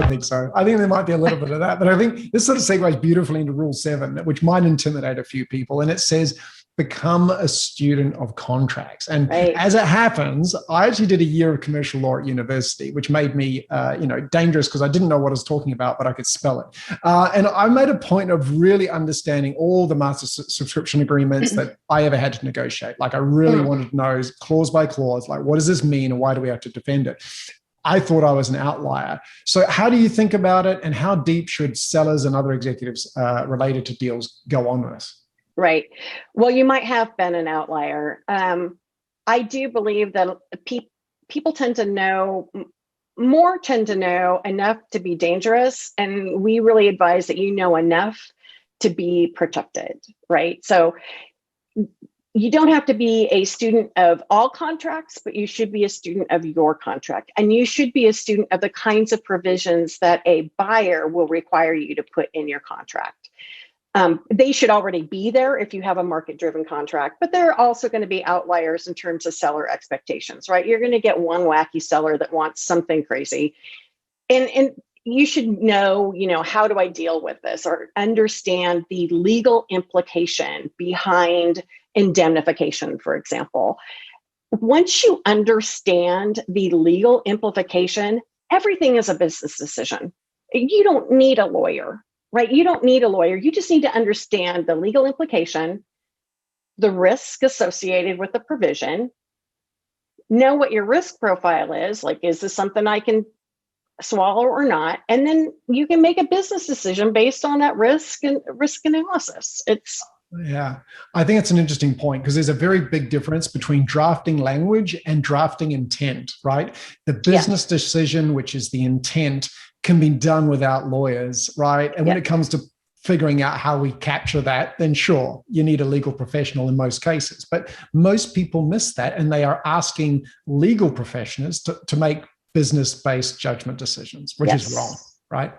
think so. I think there might be a little bit of that, but I think this sort of segues beautifully into Rule 7, which might intimidate a few people. And it says, become a student of contracts. And as it happens, I actually did a year of commercial law at university, which made me, dangerous because I didn't know what I was talking about, but I could spell it. And I made a point of really understanding all the master subscription agreements that I ever had to negotiate. Like I really wanted to know clause by clause, like what does this mean and why do we have to defend it? I thought I was an outlier. So how do you think about it, and how deep should sellers and other executives related to deals go on this? Right. Well, you might have been an outlier. I do believe that people tend to know enough to be dangerous. And we really advise that you know enough to be protected, right? So you don't have to be a student of all contracts, but you should be a student of your contract. And you should be a student of the kinds of provisions that a buyer will require you to put in your contract. They should already be there if you have a market-driven contract, but there are also going to be outliers in terms of seller expectations, right? You're going to get one wacky seller that wants something crazy. And you should know, how do I deal with this, or understand the legal implication behind indemnification, for example. Once you understand the legal implication, everything is a business decision. You don't need a lawyer. Right? You don't need a lawyer. You just need to understand the legal implication, the risk associated with the provision, know what your risk profile is. Like, is this something I can swallow or not? And then you can make a business decision based on that risk and risk analysis. Yeah, I think it's an interesting point because there's a very big difference between drafting language and drafting intent, right? The business decision, which is the intent, can be done without lawyers, right? And when it comes to figuring out how we capture that, then sure, you need a legal professional in most cases. But most people miss that, and they are asking legal professionals to make business-based judgment decisions, which is wrong, right?